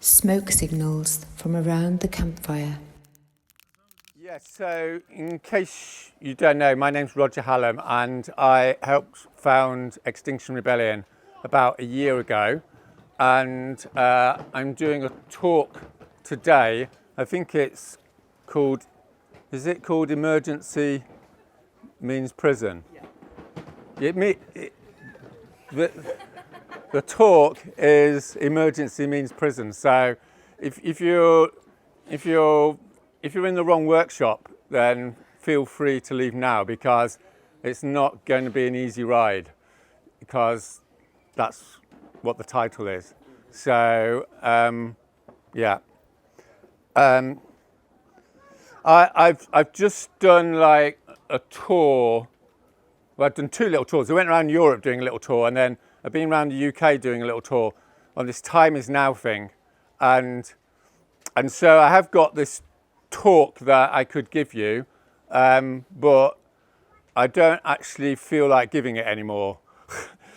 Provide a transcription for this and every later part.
Smoke signals from around the campfire. Yes, so in case you don't know, my name's Roger Hallam and I helped found Extinction Rebellion about a year ago, and I'm doing a talk today. I think it's called, is it called Emergency Means Prison? Yeah. The talk is Emergency Means Prison. So if you're in the wrong workshop, then feel free to leave now, because it's not going to be an easy ride, because that's what the title is. So yeah, I've just done like a tour. Well, I've done two little tours. I went around Europe doing a little tour, and then I've been around the UK doing a little tour on this Time Is Now thing, and so I have got this talk that I could give you, but I don't actually feel like giving it anymore.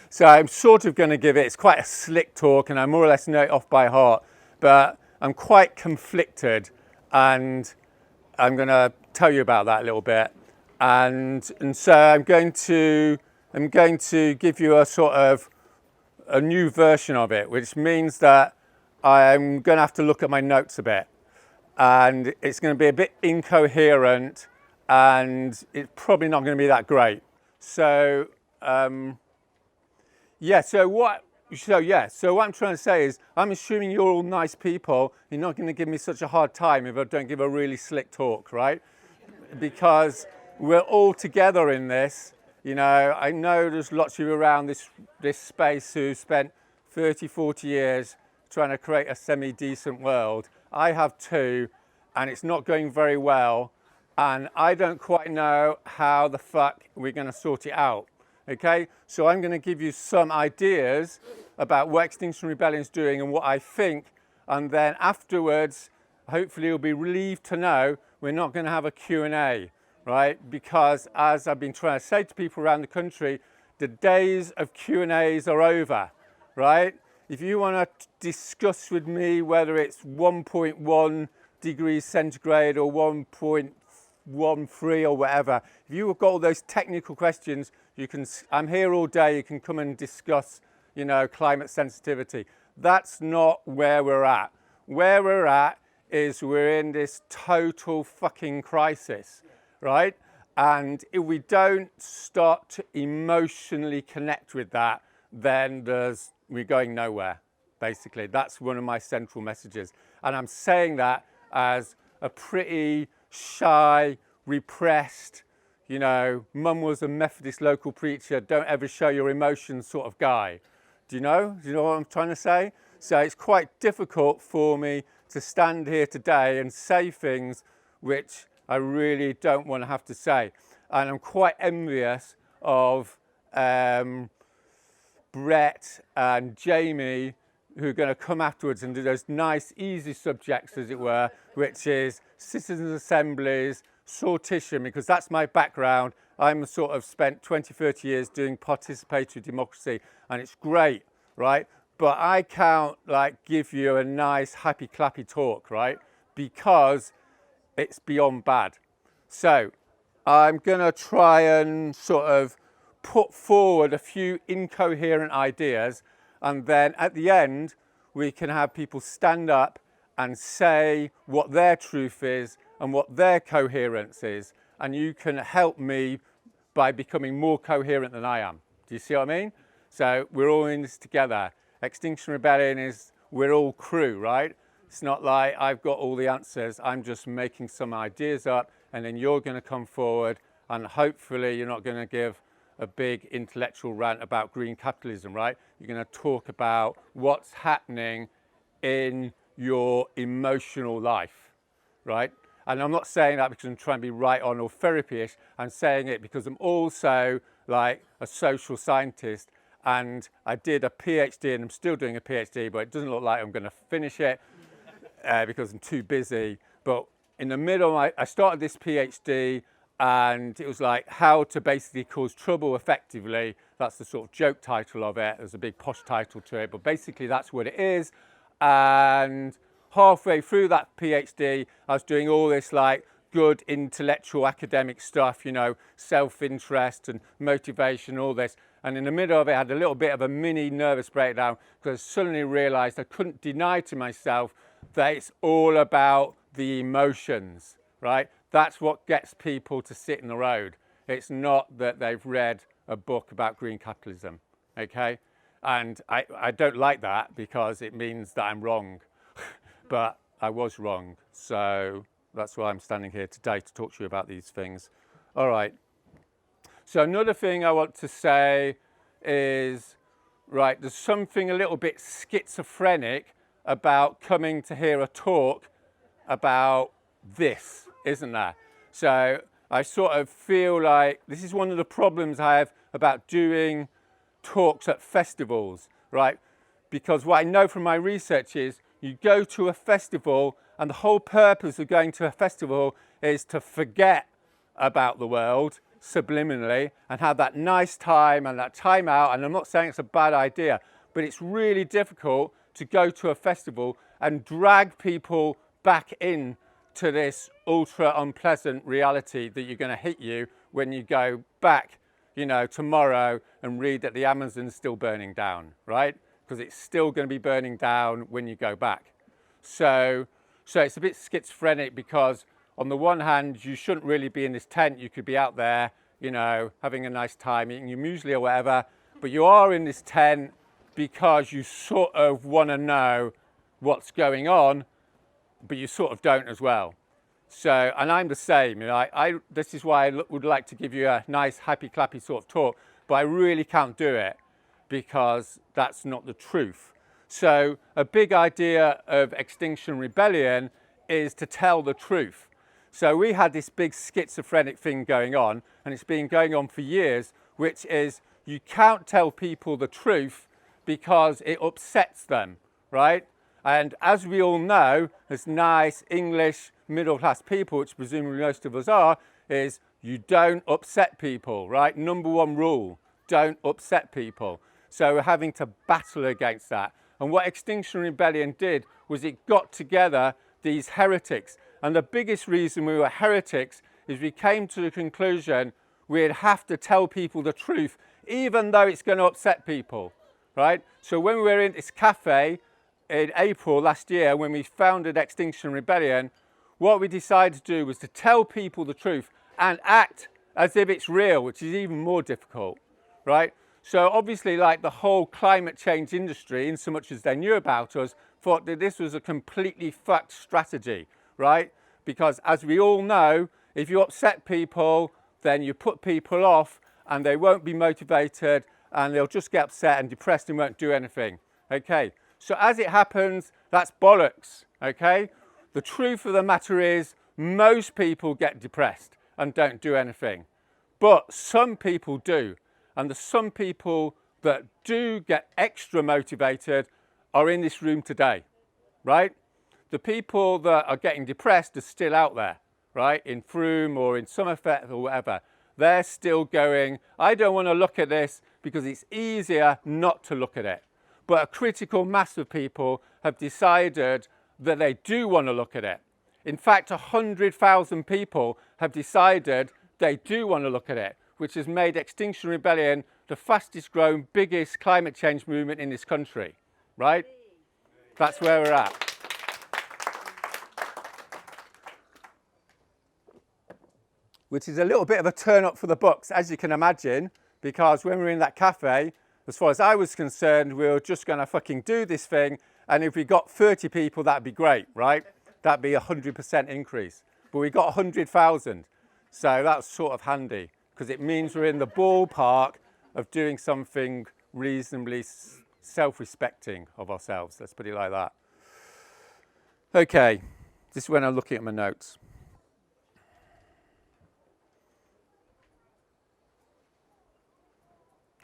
So I'm sort of going to give it. It's quite a slick talk, and I more or less know it off by heart, but I'm quite conflicted, and I'm going to tell you about that a little bit. And so I'm going to give you a sort of a new version of it, which means that I'm going to have to look at my notes a bit, and it's going to be a bit incoherent, and it's probably not going to be that great. So so what I'm trying to say is, I'm assuming you're all nice people. You're not going to give me such a hard time if I don't give a really slick talk, right? Because we're all together in this. You know, I know there's lots of you around this space who spent 30, 40 years trying to create a semi-decent world. I have too, and it's not going very well, and I don't quite know how the fuck we're going to sort it out. Okay, so I'm going to give you some ideas about what Extinction Rebellion is doing and what I think, and then afterwards, hopefully you'll be relieved to know we're not going to have a Q&A, right? Because as I've been trying to say to people around the country, the days of Q&As are over, right? If you want to discuss with me whether it's 1.1 degrees centigrade or 1.13 or whatever, if you've got all those technical questions, I'm here all day. You can come and discuss, climate sensitivity. That's not where we're at. Where we're at is we're in this total fucking crisis, right? And if we don't start to emotionally connect with that, then we're going nowhere, basically. That's one of my central messages. And I'm saying that as a pretty shy, repressed, mum was a Methodist local preacher, don't ever show your emotions sort of guy. Do you know what I'm trying to say? So it's quite difficult for me to stand here today and say things which I really don't want to have to say. And I'm quite envious of Brett and Jamie, who are going to come afterwards and do those nice, easy subjects, as it were, which is citizens' assemblies, sortition, because that's my background. I'm sort of spent 20, 30 years doing participatory democracy, and it's great, right? But I can't give you a nice, happy, clappy talk, right? Because it's beyond bad. So I'm going to try and sort of put forward a few incoherent ideas, and then at the end, we can have people stand up and say what their truth is and what their coherence is, and you can help me by becoming more coherent than I am. Do you see what I mean? So we're all in this together. Extinction Rebellion is, we're all crew, right? It's not like I've got all the answers. I'm just making some ideas up, and then you're going to come forward, and hopefully you're not going to give a big intellectual rant about green capitalism, right? You're going to talk about what's happening in your emotional life, right? And I'm not saying that because I'm trying to be right on or therapy-ish. I'm saying it because I'm also like a social scientist, and I did a PhD, and I'm still doing a PhD, but it doesn't look like I'm going to finish it because I'm too busy. But in the middle, I started this PhD, and it was like how to basically cause trouble effectively. That's the sort of joke title of it. There's a big posh title to it, but basically that's what it is. And halfway through that PhD, I was doing all this like good intellectual academic stuff, you know, self-interest and motivation, all this. And in the middle of it, I had a little bit of a mini nervous breakdown because I suddenly realized I couldn't deny to myself that it's all about the emotions, right? That's what gets people to sit in the road. It's not that they've read a book about green capitalism, okay? And I don't like that because it means that I'm wrong, but I was wrong. So that's why I'm standing here today to talk to you about these things. All right. So another thing I want to say is, right, there's something a little bit schizophrenic about coming to hear a talk about this, isn't there? So I sort of feel like this is one of the problems I have about doing talks at festivals, right? Because what I know from my research is you go to a festival and the whole purpose of going to a festival is to forget about the world subliminally and have that nice time and that time out. And I'm not saying it's a bad idea, but it's really difficult to go to a festival and drag people back in to this ultra unpleasant reality that you're going to hit you when you go back, you know, tomorrow and read that the Amazon's still burning down, right? Because it's still going to be burning down when you go back. So it's a bit schizophrenic because on the one hand, you shouldn't really be in this tent. You could be out there, you know, having a nice time, eating your muesli or whatever, but you are in this tent because you sort of want to know what's going on, but you sort of don't as well. So, and I'm the same, you know, this is why I would like to give you a nice, happy, clappy sort of talk, but I really can't do it because that's not the truth. So a big idea of Extinction Rebellion is to tell the truth. So we had this big schizophrenic thing going on, and it's been going on for years, which is you can't tell people the truth because it upsets them, right? And as we all know, as nice English middle-class people, which presumably most of us are, is you don't upset people, right? Number one rule, don't upset people. So we're having to battle against that. And what Extinction Rebellion did was it got together these heretics. And the biggest reason we were heretics is we came to the conclusion we'd have to tell people the truth, even though it's going to upset people, right? So when we were in this cafe in April last year, when we founded Extinction Rebellion, what we decided to do was to tell people the truth and act as if it's real, which is even more difficult, right? So obviously, like the whole climate change industry, in so much as they knew about us, thought that this was a completely fucked strategy, right? Because as we all know, if you upset people, then you put people off and they won't be motivated and they'll just get upset and depressed and won't do anything, okay? So as it happens, that's bollocks, okay? The truth of the matter is most people get depressed and don't do anything, but some people do. And the some people that do get extra motivated are in this room today, right? The people that are getting depressed are still out there, right? In Frome or in Somerset or whatever. They're still going, I don't want to look at this because it's easier not to look at it. But a critical mass of people have decided that they do want to look at it. In fact, 100,000 people have decided they do want to look at it, which has made Extinction Rebellion the fastest growing, biggest climate change movement in this country, right? That's where we're at. Which is a little bit of a turn up for the books, as you can imagine, because when we were in that cafe, as far as I was concerned, we were just going to fucking do this thing, and if we got 30 people, that'd be great, right? That'd be 100% increase. But we got 100,000, so that's sort of handy, because it means we're in the ballpark of doing something reasonably self-respecting of ourselves. Let's put it like that. Okay, this is when I'm looking at my notes.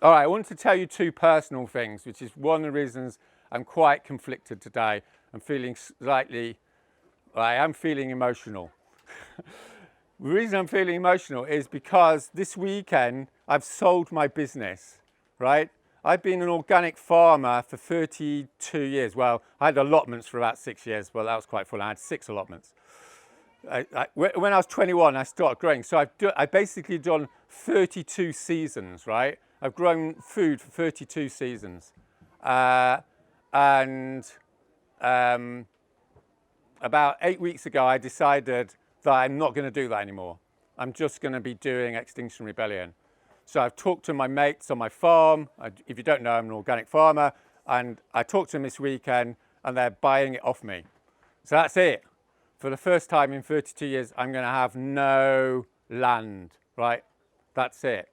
All right, I want to tell you two personal things, which is one of the reasons I'm quite conflicted today. I'm feeling slightly, I am feeling emotional. The reason I'm feeling emotional is because this weekend I've sold my business, right? I've been an organic farmer for 32 years. Well, I had allotments for about 6 years. Well, that was quite full. I had 6 allotments. When I was 21, I started growing. So I've basically done 32 seasons, right? I've grown food for 32 seasons. And about 8 weeks ago, I decided that I'm not going to do that anymore. I'm just going to be doing Extinction Rebellion. So I've talked to my mates on my farm. If you don't know, I'm an organic farmer. And I talked to them this weekend, and they're buying it off me. So that's it. For the first time in 32 years, I'm going to have no land, right? That's it.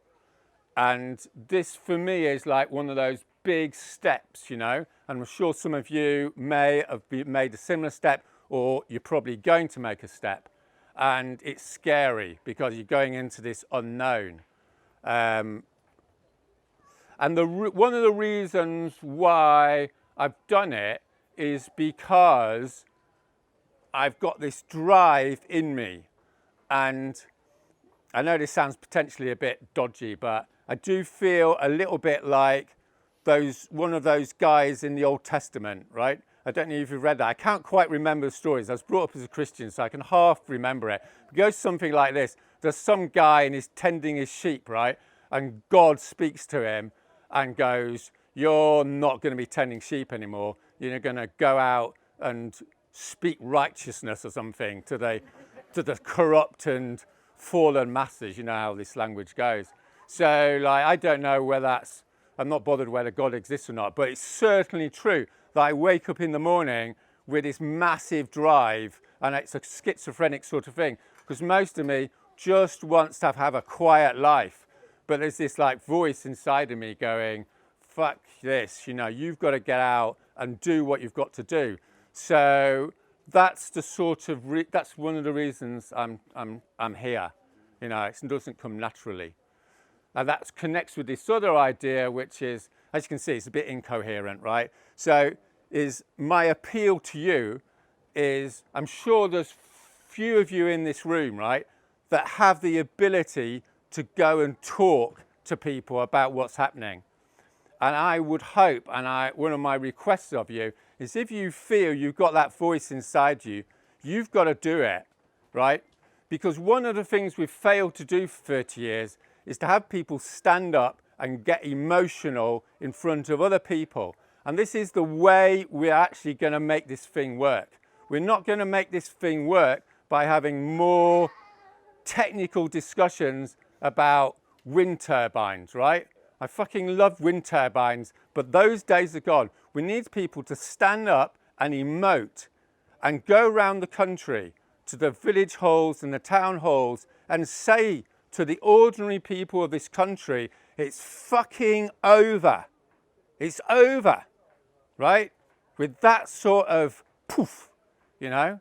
And this, for me, is like one of those big steps, you know. And I'm sure some of you may have made a similar step, or you're probably going to make a step. And it's scary because you're going into this unknown. And one of the reasons why I've done it is because I've got this drive in me. And I know this sounds potentially a bit dodgy, but I do feel a little bit like one of those guys in the Old Testament, right? I don't know if you've read that. I can't quite remember the stories. I was brought up as a Christian, so I can half remember it. It goes something like this. There's some guy and he's tending his sheep, right? And God speaks to him and goes, you're not going to be tending sheep anymore. You're going to go out and speak righteousness or something to the corrupt and fallen masses. You know how this language goes. So, like, I don't know whether that's, I'm not bothered whether God exists or not, but it's certainly true that I wake up in the morning with this massive drive, and it's a schizophrenic sort of thing, because most of me just wants to have a quiet life. But there's this like voice inside of me going, fuck this, you know, you've got to get out and do what you've got to do. So that's the sort of, that's one of the reasons I'm here. You know, it doesn't come naturally. And that connects with this other idea, which is, as you can see, it's a bit incoherent, right? So is my appeal to you is, I'm sure there's few of you in this room, right, that have the ability to go and talk to people about what's happening. And I would hope, and one of my requests of you is, if you feel you've got that voice inside you, you've got to do it, right? Because one of the things we've failed to do for 30 years is to have people stand up and get emotional in front of other people. And this is the way we're actually going to make this thing work. We're not going to make this thing work by having more technical discussions about wind turbines, right? I fucking love wind turbines, but those days are gone. We need people to stand up and emote and go around the country to the village halls and the town halls and say to the ordinary people of this country, it's fucking over. It's over, right? With that sort of poof, you know?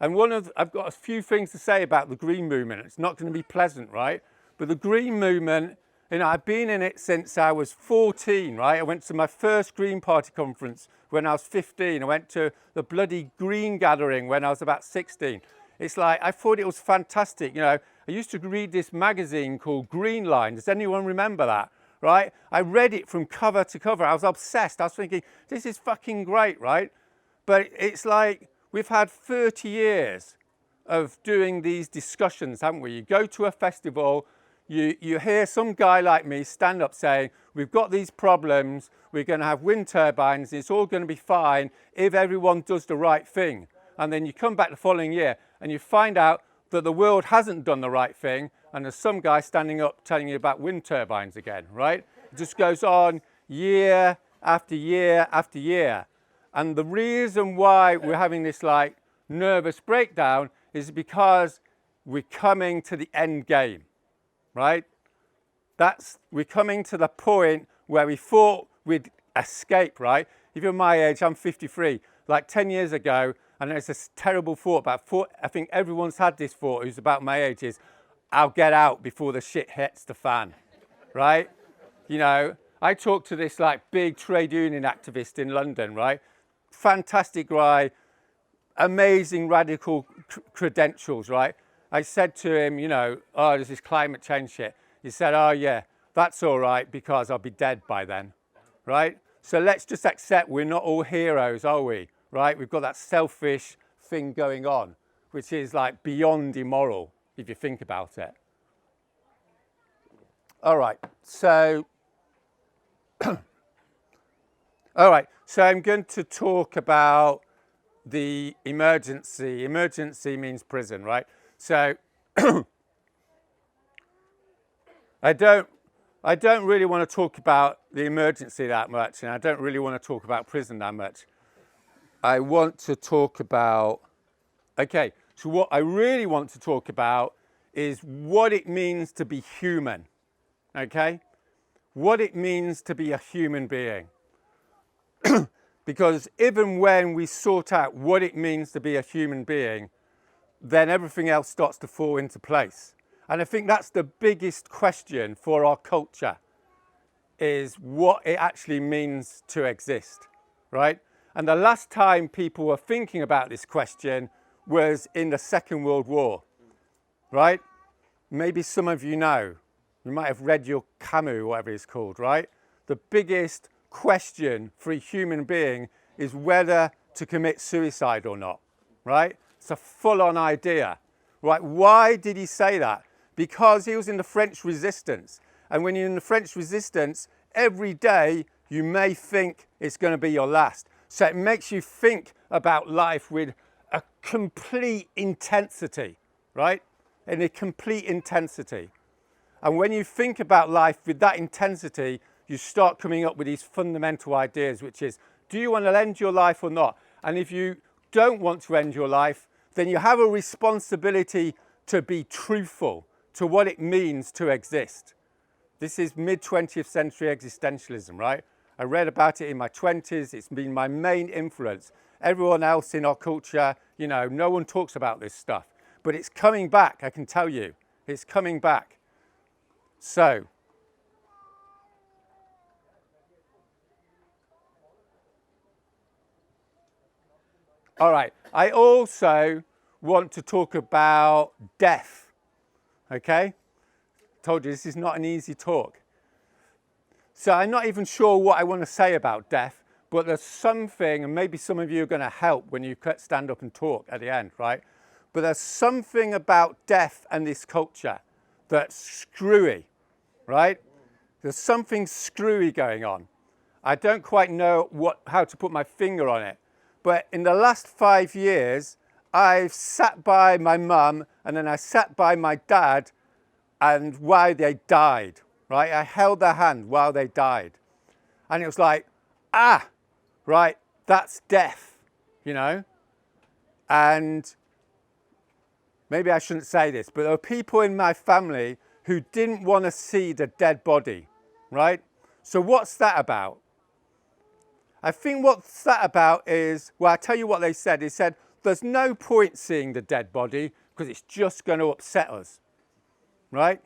And I've got a few things to say about the Green Movement. It's not going to be pleasant, right? But the Green Movement, you know, I've been in it since I was 14, right? I went to my first Green Party conference when I was 15. I went to the bloody Green Gathering when I was about 16. It's like, I thought it was fantastic. You know, I used to read this magazine called Green Line. Does anyone remember that, right? I read it from cover to cover. I was obsessed. I was thinking, this is fucking great, right? But it's like, we've had 30 years of doing these discussions, haven't we? You go to a festival, you hear some guy like me stand up saying, we've got these problems, we're going to have wind turbines, it's all going to be fine if everyone does the right thing. And then you come back the following year and you find out that the world hasn't done the right thing, and there's some guy standing up telling you about wind turbines again, right? It just goes on year after year after year. And the reason why we're having this like nervous breakdown is because we're coming to the end game, right? We're coming to the point where we thought we'd escape, right? If you're my age, I'm 53. Like 10 years ago, and there's this terrible thought I think everyone's had this thought who's about my age is, I'll get out before the shit hits the fan, right? You know, I talked to this like big trade union activist in London, right? Fantastic guy, amazing radical credentials, right? I said to him, you know, oh, there's this climate change shit. He said, oh yeah, that's all right because I'll be dead by then. right? So let's just accept we're not all heroes, are we? Right? We've got that selfish thing going on, which is like beyond immoral, if you think about it. All right, so I'm going to talk about the emergency. Emergency means prison, right? So I don't really want to talk about the emergency that much, and I don't really want to talk about prison that much. I want to talk about, okay, so what I really want to talk about is what it means to be human, okay? What it means to be a human being. Because even when we sort out what it means to be a human being, then everything else starts to fall into place. And I think that's the biggest question for our culture, is what it actually means to exist, right? And the last time people were thinking about this question was in the Second World War, right? Maybe some of you know. You might have read your Camus, whatever it's called, right? The biggest question for a human being is whether to commit suicide or not, right? It's a full-on idea, right? Why did he say that? Because he was in the French resistance. And when you're in the French resistance, every day you may think it's going to be your last. So it makes you think about life with a complete intensity, right? In a complete intensity. And when you think about life with that intensity, you start coming up with these fundamental ideas, which is, do you want to end your life or not? And if you don't want to end your life, then you have a responsibility to be truthful to what it means to exist. This is mid-20th century existentialism, right? I read about it in my 20s. It's been my main influence. Everyone else in our culture, you know, no one talks about this stuff. But it's coming back, I can tell you. It's coming back. So, all right, I also want to talk about death, okay? Told you this is not an easy talk. So I'm not even sure what I want to say about death, but there's something, and maybe some of you are going to help when you stand up and talk at the end, right? But there's something about death and this culture that's screwy, right? There's something screwy going on. I don't quite know how to put my finger on it. But in the last 5 years, I've sat by my mum and then I sat by my dad and while they died, right? I held their hand while they died. And it was like, right, that's death, you know? And maybe I shouldn't say this, but there were people in my family who didn't want to see the dead body, right? So what's that about? I think what's that about is, well, I'll tell you what they said. They said, there's no point seeing the dead body because it's just going to upset us, right?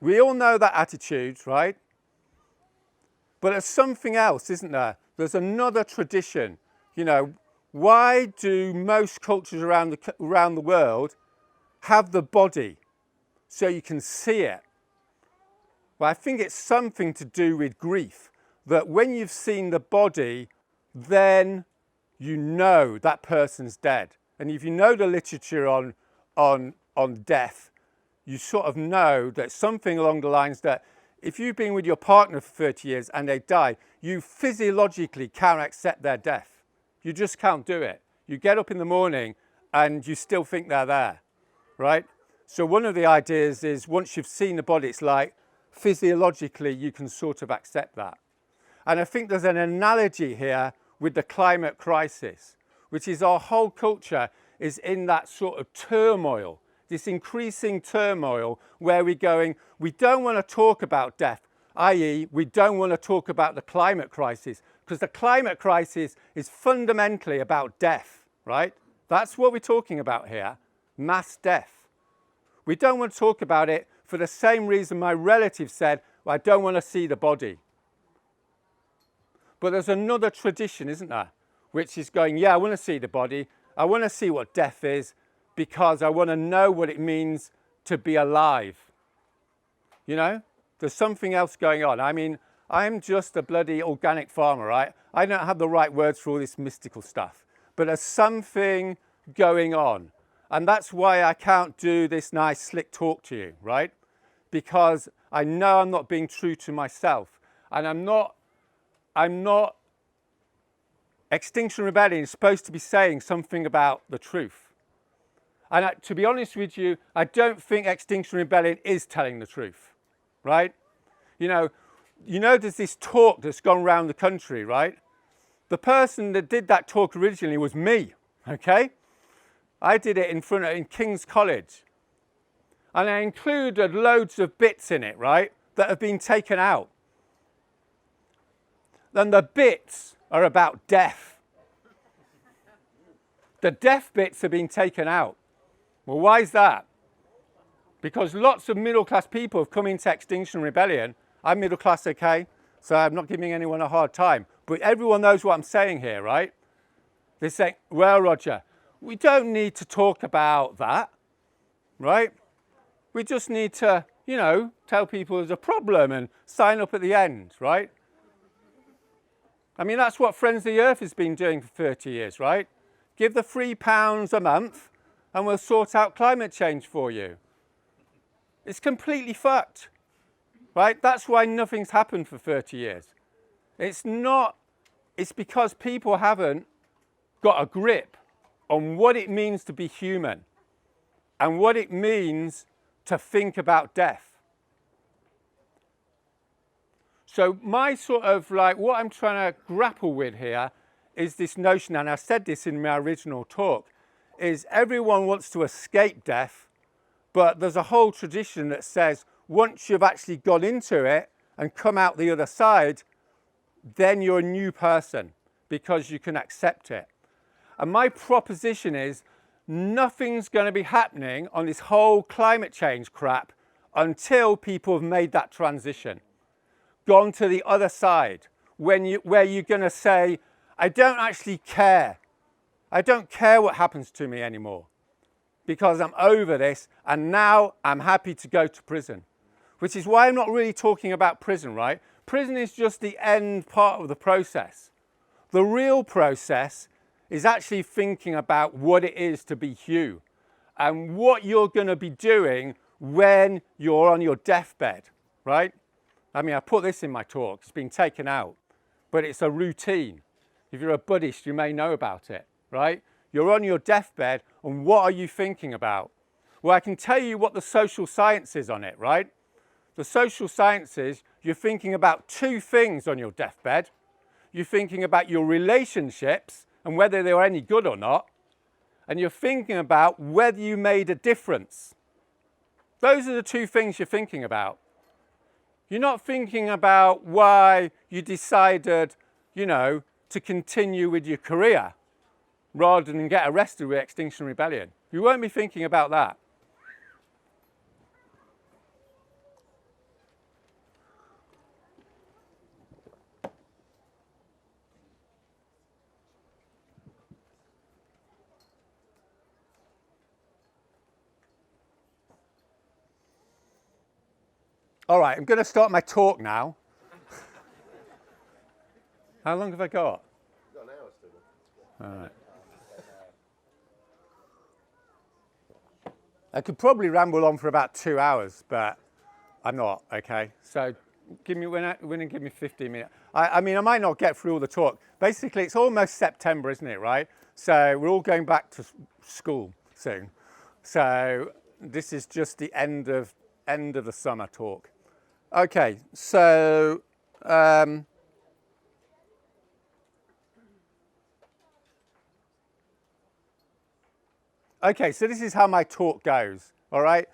We all know that attitude, right? But there's something else, isn't there? There's another tradition. You know, why do most cultures around the world have the body so you can see it? Well, I think it's something to do with grief. That when you've seen the body, then you know that person's dead. And if you know the literature on death, you sort of know that something along the lines that if you've been with your partner for 30 years and they die, you physiologically can't accept their death. You just can't do it. You get up in the morning and you still think they're there, right? So one of the ideas is once you've seen the body, it's like physiologically you can sort of accept that. And I think there's an analogy here with the climate crisis, which is our whole culture is in that sort of turmoil, this increasing turmoil where we're going, we don't want to talk about death, i.e. we don't want to talk about the climate crisis, because the climate crisis is fundamentally about death, right? That's what we're talking about here, mass death. We don't want to talk about it for the same reason my relative said, well, I don't want to see the body. But there's another tradition, isn't there? Which is going, yeah, I want to see the body. I want to see what death is because I want to know what it means to be alive. You know, there's something else going on. I mean, I'm just a bloody organic farmer, right? I don't have the right words for all this mystical stuff. But there's something going on. And that's why I can't do this nice slick talk to you, right? Because I know I'm not being true to myself. And I'm not Extinction Rebellion is supposed to be saying something about the truth. And to be honest with you, I don't think Extinction Rebellion is telling the truth, right? You know, there's this talk that's gone around the country, right? The person that did that talk originally was me, okay? I did it in King's College. And I included loads of bits in it, right, that have been taken out. Then the bits are about death. The death bits have been taken out. Well, why is that? Because lots of middle-class people have come into Extinction Rebellion. I'm middle class, okay? So I'm not giving anyone a hard time. But everyone knows what I'm saying here, right? They say, well, Roger, we don't need to talk about that, right? We just need to, you know, tell people there's a problem and sign up at the end, right? I mean, that's what Friends of the Earth has been doing for 30 years, right? Give the £3 a month and we'll sort out climate change for you. It's completely fucked, right? That's why nothing's happened for 30 years. It's because people haven't got a grip on what it means to be human and what it means to think about death. So my sort of like, what I'm trying to grapple with here is this notion, and I said this in my original talk, is everyone wants to escape death, but there's a whole tradition that says once you've actually gone into it and come out the other side, then you're a new person because you can accept it. And my proposition is nothing's going to be happening on this whole climate change crap until people have made that transition, gone to the other side, where you're going to say, I don't actually care. I don't care what happens to me anymore because I'm over this and now I'm happy to go to prison. Which is why I'm not really talking about prison, right? Prison is just the end part of the process. The real process is actually thinking about what it is to be Hugh and what you're going to be doing when you're on your deathbed, right? I mean, I put this in my talk. It's been taken out, but it's a routine. If you're a Buddhist, you may know about it, right? You're on your deathbed, and what are you thinking about? Well, I can tell you what the social science is on it, right? The social sciences, you're thinking about two things on your deathbed. You're thinking about your relationships and whether they were any good or not. And you're thinking about whether you made a difference. Those are the two things you're thinking about. You're not thinking about why you decided, you know, to continue with your career rather than get arrested with Extinction Rebellion. You won't be thinking about that. All right, I'm going to start my talk now. How long have I got? You've got an hour still. All right. I could probably ramble on for about 2 hours, but I'm not, okay? So give me 15 minutes. I mean, I might not get through all the talk. Basically, it's almost September, isn't it, right? So we're all going back to school soon. So this is just the end of the summer talk. Okay, so okay, so this is how my talk goes, all right?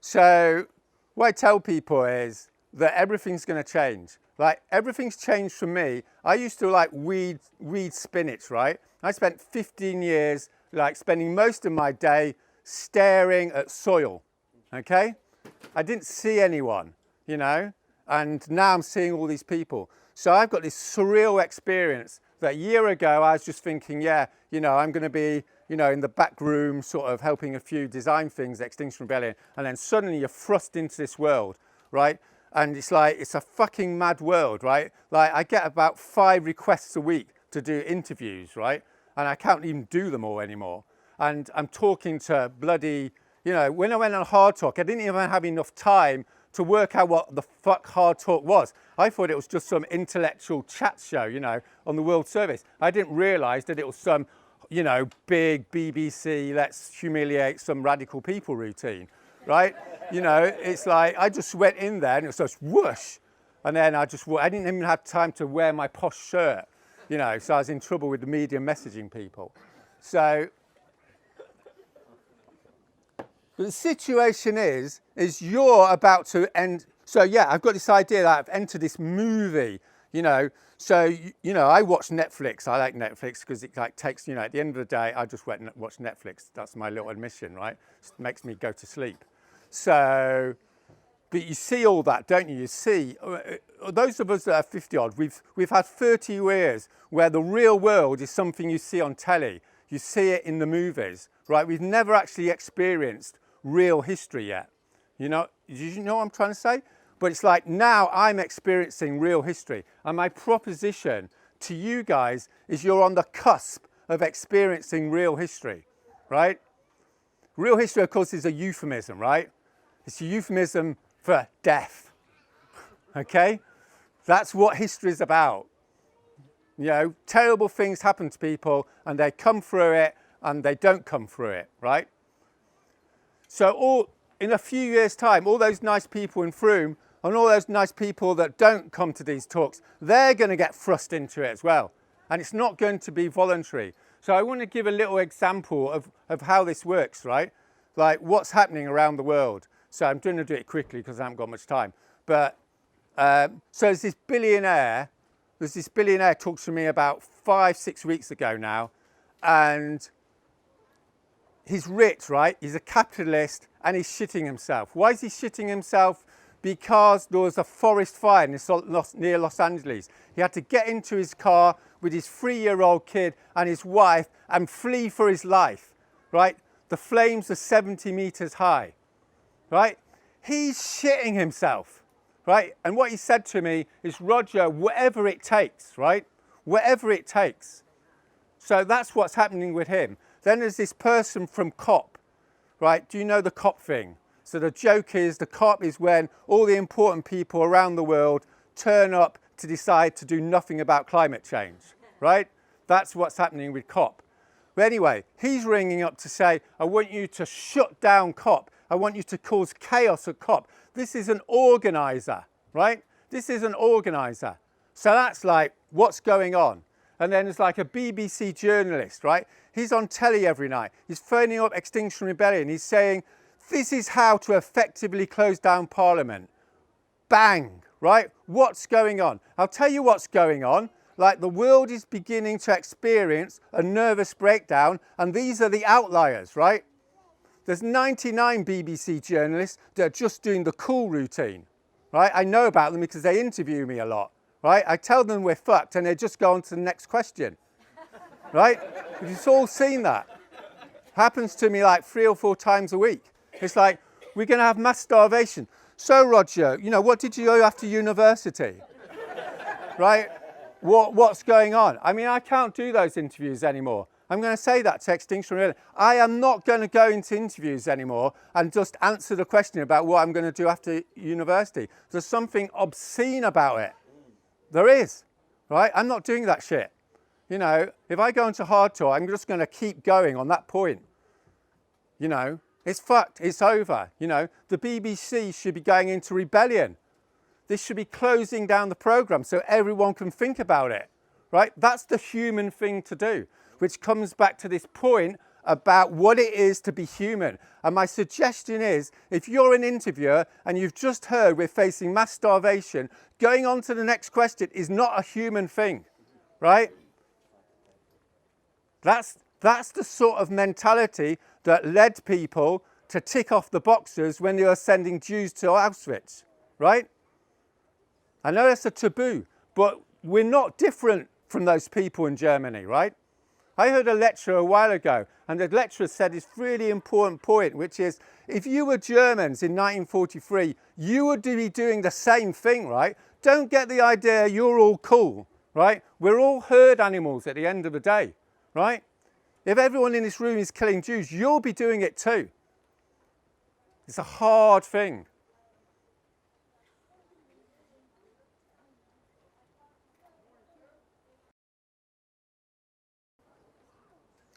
So what I tell people is that everything's going to change. Like, everything's changed for me. I used to, like, weed spinach, right? I spent 15 years, like, spending most of my day staring at soil, okay? I didn't see anyone, you know? And now I'm seeing all these people. So I've got this surreal experience that a year ago I was just thinking, yeah, you know, I'm going to be, you know, in the back room sort of helping a few design things, Extinction Rebellion, and then suddenly you're thrust into this world, right? And it's like, it's a fucking mad world, right? Like, I get about 5 requests a week to do interviews, right? And I can't even do them all anymore. And I'm talking to bloody, you know, when I went on Hard Talk, I didn't even have enough time to work out what the fuck Hard Talk was. I thought it was just some intellectual chat show, you know, on the World Service. I didn't realise that it was some, you know, big BBC, let's humiliate some radical people routine, right? You know, it's like, I just went in there and it was just whoosh. And then I didn't even have time to wear my posh shirt, you know, so I was in trouble with the media messaging people. So, the situation is you're about to end. So yeah, I've got this idea that I've entered this movie, you know. So, you know, I watch Netflix. I like Netflix because it like takes, you know, at the end of the day, I just went and watch Netflix. That's my little admission, right? It makes me go to sleep. So, but you see all that, don't you? You see, those of us that are 50 odd, we've had 30 years where the real world is something you see on telly. You see it in the movies, right? We've never actually experienced real history yet. You know what I'm trying to say? But it's like now I'm experiencing real history. And my proposition to you guys is you're on the cusp of experiencing real history, right? Real history, of course, is a euphemism, right? It's a euphemism for death, okay? That's what history is about. You know, terrible things happen to people and they come through it and they don't come through it, right? So in a few years' time, all those nice people in Frome and all those nice people that don't come to these talks, they're going to get thrust into it as well. And it's not going to be voluntary. So I want to give a little example of how this works, right? Like what's happening around the world. So I'm going to do it quickly because I haven't got much time. But so there's this billionaire talks to me about 5-6 weeks ago now. And he's rich, right? He's a capitalist and he's shitting himself. Why is he shitting himself? Because there was a forest fire near Los Angeles. He had to get into his car with his 3-year-old kid and his wife and flee for his life, right? The flames are 70 meters high, right? He's shitting himself, right? And what he said to me is, Roger, whatever it takes, right? Whatever it takes. So that's what's happening with him. Then there's this person from COP, right? Do you know the COP thing? So the joke is the COP is when all the important people around the world turn up to decide to do nothing about climate change, right? That's what's happening with COP. But anyway, he's ringing up to say, I want you to shut down COP. I want you to cause chaos at COP. This is an organizer, right? This is an organizer. So that's like, what's going on? And then there's like a BBC journalist, right? He's on telly every night. He's phoning up Extinction Rebellion. He's saying, this is how to effectively close down Parliament. Bang, right? What's going on? I'll tell you what's going on. Like the world is beginning to experience a nervous breakdown, and these are the outliers, right? There's 99 BBC journalists that are just doing the cool routine, right? I know about them because they interview me a lot, right? I tell them we're fucked and they just go on to the next question, right? You've all seen that. Happens to me like 3 or 4 times a week. It's like, we're going to have mass starvation. So, Roger, you know, what did you do after university? Right? What's going on? I mean, I can't do those interviews anymore. I'm going to say that to Extinction Rebellion. I am not going to go into interviews anymore and just answer the question about what I'm going to do after university. There's something obscene about it. There is, right? I'm not doing that shit. You know, if I go into Hard Talk, I'm just going to keep going on that point. You know, it's fucked. It's over. You know, the BBC should be going into rebellion. This should be closing down the programme so everyone can think about it, right? That's the human thing to do, which comes back to this point about what it is to be human. And my suggestion is, if you're an interviewer and you've just heard we're facing mass starvation, going on to the next question is not a human thing, right? That's the sort of mentality that led people to tick off the boxes when they were sending Jews to Auschwitz, right? I know that's a taboo, but we're not different from those people in Germany, right? I heard a lecture a while ago, and the lecturer said this really important point, which is, if you were Germans in 1943, you would be doing the same thing, right? Don't get the idea you're all cool, right? We're all herd animals at the end of the day, right? If everyone in this room is killing Jews, you'll be doing it too. It's a hard thing.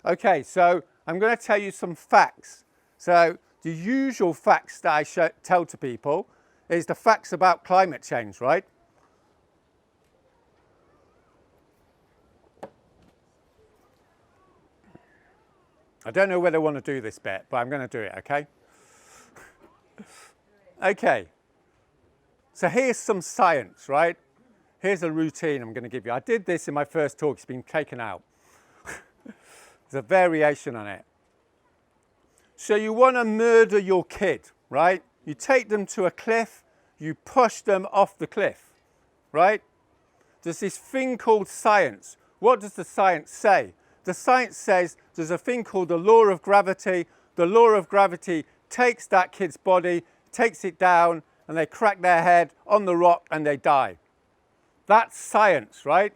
Okay, so I'm going to tell you some facts. So the usual facts that I tell to people is the facts about climate change, right? I don't know whether I want to do this bit, but I'm going to do it, okay? Okay, so here's some science, right? Here's a routine I'm going to give you. I did this in my first talk, it's been taken out. There's a variation on it. So you want to murder your kid, right? You take them to a cliff, you push them off the cliff, right? There's this thing called science. What does the science say? The science says there's a thing called the law of gravity. The law of gravity takes that kid's body, takes it down, and they crack their head on the rock and they die. That's science, right?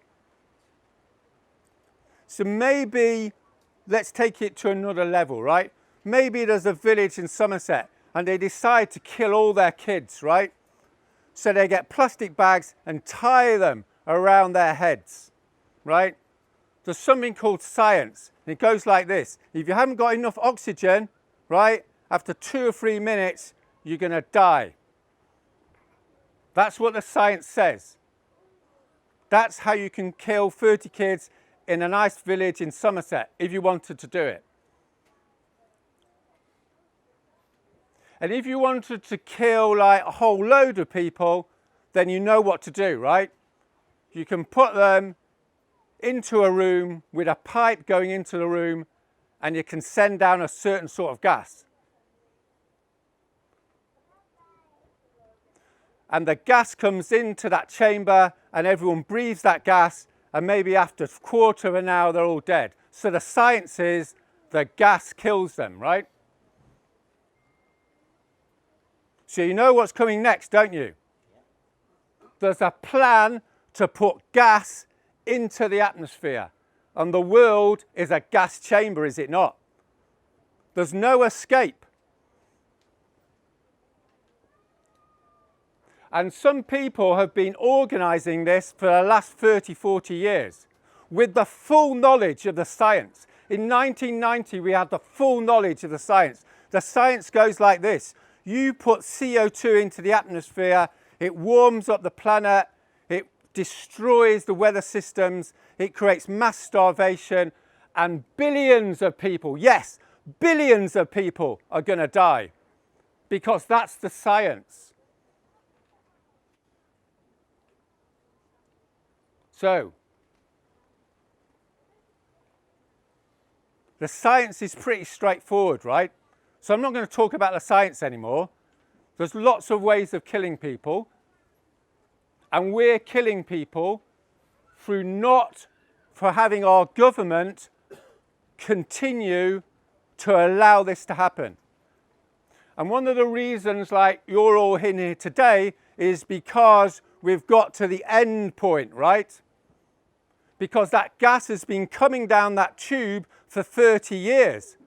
So maybe let's take it to another level, right? Maybe there's a village in Somerset and they decide to kill all their kids, right? So they get plastic bags and tie them around their heads, right? There's something called science. And it goes like this. If you haven't got enough oxygen, right, after 2 or 3 minutes, you're going to die. That's what the science says. That's how you can kill 30 kids in a nice village in Somerset, if you wanted to do it. And if you wanted to kill like a whole load of people, then you know what to do, right? You can put them into a room with a pipe going into the room, and you can send down a certain sort of gas. And the gas comes into that chamber and everyone breathes that gas, and maybe after a quarter of an hour they're all dead. So the science is the gas kills them, right? So you know what's coming next, don't you? There's a plan to put gas into the atmosphere. And the world is a gas chamber, is it not? There's no escape. And some people have been organising this for the last 30, 40 years with the full knowledge of the science. In 1990, we had the full knowledge of the science. The science goes like this. You put CO2 into the atmosphere, it warms up the planet, it destroys the weather systems, it creates mass starvation, and billions of people, yes, billions of people are going to die, because that's the science. So, the science is pretty straightforward, right? So I'm not going to talk about the science anymore. There's lots of ways of killing people. And we're killing people through not for having our government continue to allow this to happen. And one of the reasons like you're all in here today is because we've got to the end point, right? Because that gas has been coming down that tube for 30 years.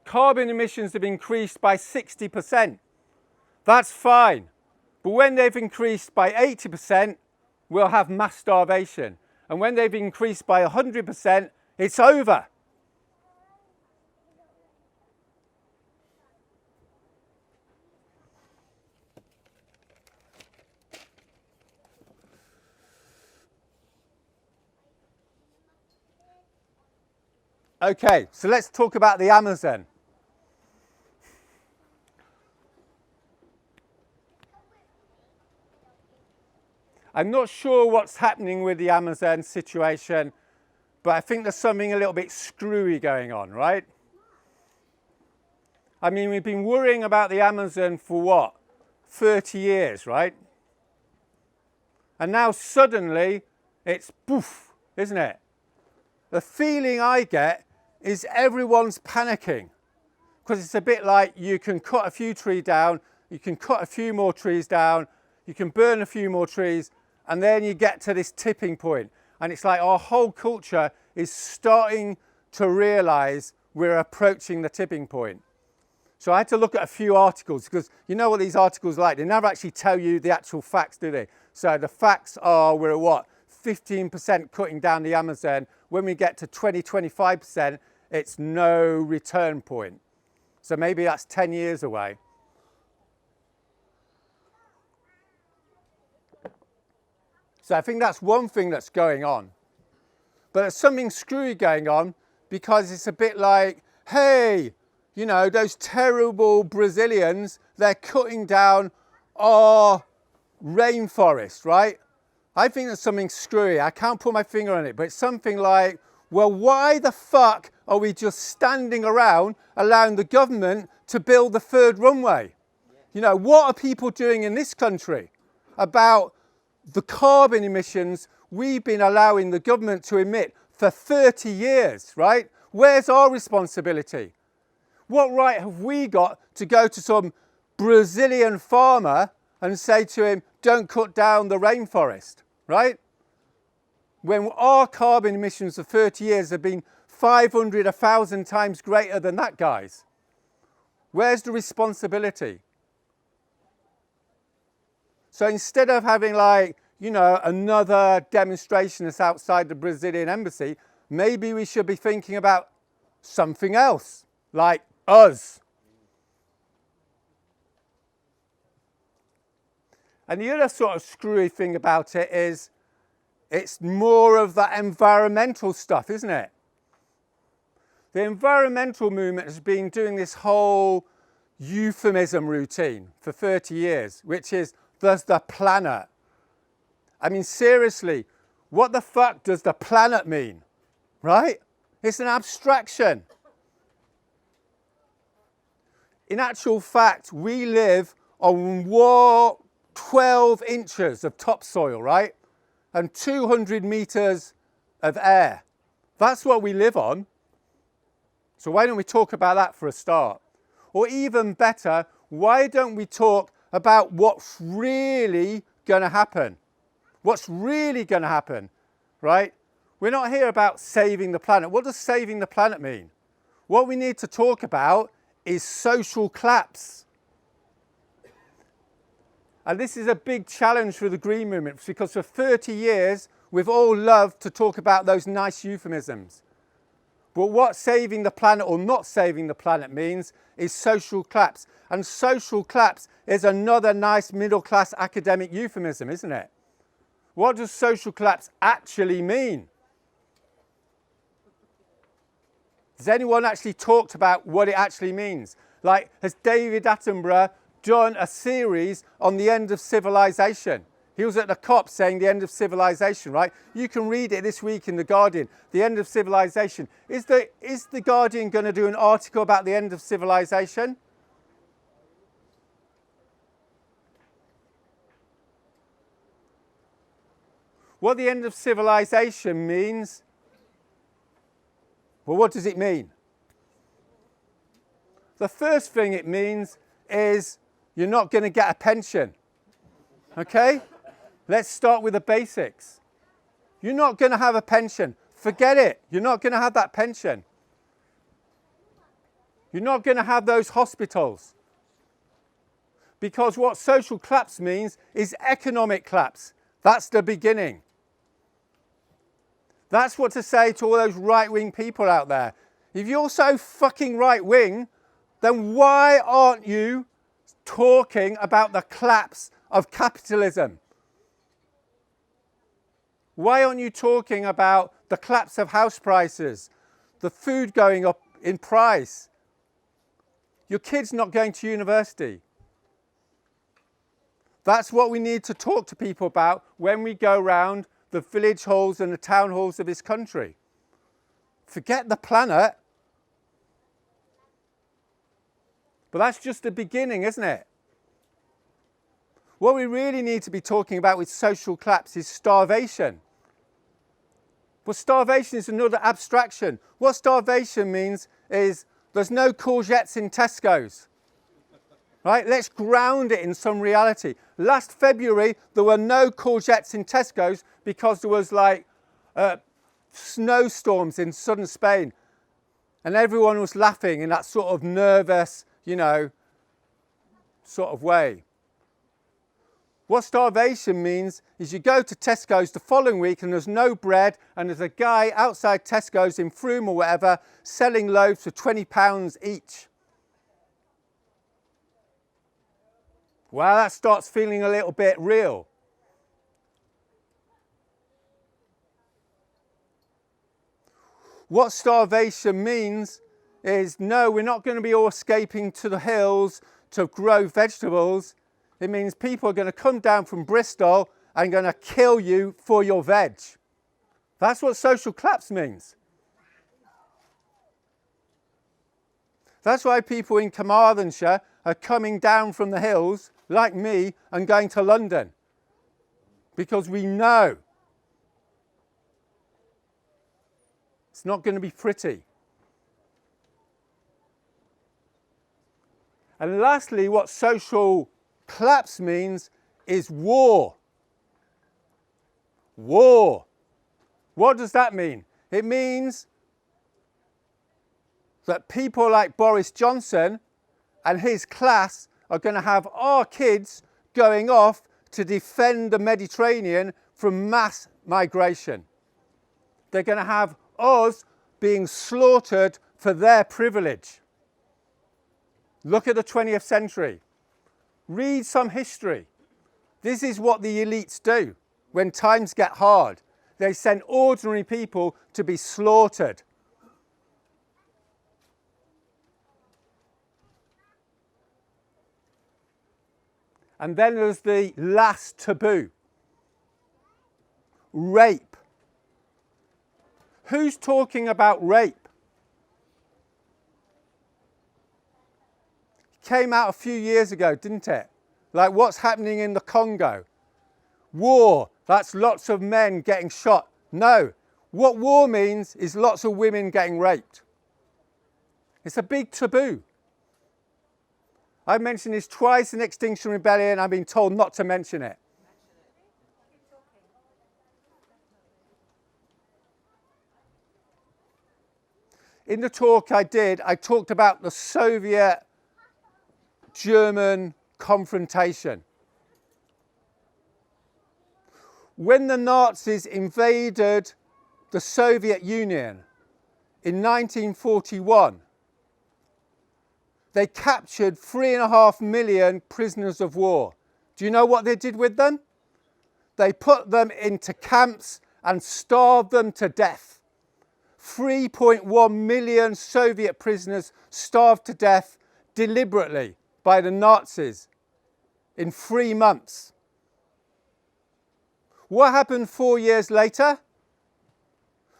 Carbon emissions have increased by 60%. That's fine. But when they've increased by 80%, we'll have mass starvation. And when they've increased by 100%, it's over. Okay, so let's talk about the Amazon. I'm not sure what's happening with the Amazon situation, but I think there's something a little bit screwy going on, right? I mean, we've been worrying about the Amazon for what? 30 years, right? And now suddenly it's poof, isn't it? the feeling I get is everyone's panicking. Because it's a bit like you can cut a few trees down, you can cut a few more trees down, you can burn a few more trees, and then you get to this tipping point. And it's like our whole culture is starting to realise we're approaching the tipping point. So I had to look at a few articles, because you know what these articles are like. They never actually tell you the actual facts, do they? So the facts are we're at what? 15% cutting down the Amazon. When we get to 20-25%, it's no return point. So maybe that's 10 years away. So I think that's one thing that's going on. But there's something screwy going on, because it's a bit like, hey, you know, those terrible Brazilians, they're cutting down our rainforest, right? I think there's something screwy. I can't put my finger on it, but it's something like, well, why the fuck are we just standing around allowing the government to build the third runway? You know, what are people doing in this country about the carbon emissions we've been allowing the government to emit for 30 years, right? Where's our responsibility? What right have we got to go to some Brazilian farmer and say to him, don't cut down the rainforest, right? When our carbon emissions for 30 years have been 500, 1,000 times greater than that guy's. Where's the responsibility? So instead of having like, you know, another demonstration that's outside the Brazilian embassy, maybe we should be thinking about something else, like us. And the other sort of screwy thing about it is it's more of that environmental stuff, isn't it? The environmental movement has been doing this whole euphemism routine for 30 years, which is, does the planet? I mean, seriously, what the fuck does the planet mean, right? It's an abstraction. In actual fact, we live on 12 inches of topsoil, right? And 200 meters of air. That's what we live on. So why don't we talk about that for a start? Or even better, why don't we talk about what's really going to happen? What's really going to happen, right? We're not here about saving the planet. What does saving the planet mean? What we need to talk about is social collapse. And this is a big challenge for the Green Movement, because for 30 years, we've all loved to talk about those nice euphemisms. But what saving the planet or not saving the planet means is social collapse. And social collapse is another nice middle-class academic euphemism, isn't it? What does social collapse actually mean? Has anyone actually talked about what it actually means? Like, has David Attenborough done a series on the end of civilization? He was at the COP saying the end of civilization, right? You can read it this week in The Guardian, the end of civilization. Is the Guardian going to do an article about the end of civilization? What the end of civilization means, well, what does it mean? The first thing it means is you're not going to get a pension, okay? Let's start with the basics. You're not going to have a pension. Forget it. You're not going to have that pension. You're not going to have those hospitals. Because what social collapse means is economic collapse. That's the beginning. That's what to say to all those right-wing people out there. If you're so fucking right-wing, then why aren't you talking about the collapse of capitalism? Why aren't you talking about the collapse of house prices, the food going up in price, your kids not going to university? That's what we need to talk to people about when we go round the village halls and the town halls of this country. Forget the planet. But that's just the beginning, isn't it? What we really need to be talking about with social collapse is starvation. But starvation is another abstraction. What starvation means is there's no courgettes in Tesco's. Right? Let's ground it in some reality. Last February, there were no courgettes in Tesco's because there was like snowstorms in southern Spain. And everyone was laughing in that sort of nervous, sort of way. What starvation means is you go to Tesco's the following week and there's no bread and there's a guy outside Tesco's in Frome or whatever selling loaves for £20 each. Well, that starts feeling a little bit real. What starvation means is, no, we're not going to be all escaping to the hills to grow vegetables. It means people are going to come down from Bristol and going to kill you for your veg. That's what social collapse means. That's why people in Carmarthenshire are coming down from the hills, like me, and going to London. Because we know it's not going to be pretty. And lastly, what social collapse means is war. War. What does that mean? It means that people like Boris Johnson and his class are going to have our kids going off to defend the Mediterranean from mass migration. They're going to have us being slaughtered for their privilege. Look at the 20th century. Read some history. This is what the elites do when times get hard. They send ordinary people to be slaughtered. And then there's the last taboo. Rape. Who's talking about rape? Came out a few years ago, didn't it? Like what's happening in the Congo. War, that's lots of men getting shot. No, what war means is lots of women getting raped. It's a big taboo. I mentioned this twice in Extinction Rebellion. I've been told not to mention it. In the talk I did, I talked about the Soviet-German confrontation. When the Nazis invaded the Soviet Union in 1941, they captured 3.5 million prisoners of war. Do you know what they did with them? They put them into camps and starved them to death. 3.1 million Soviet prisoners starved to death deliberately by the Nazis in 3 months. What happened 4 years later?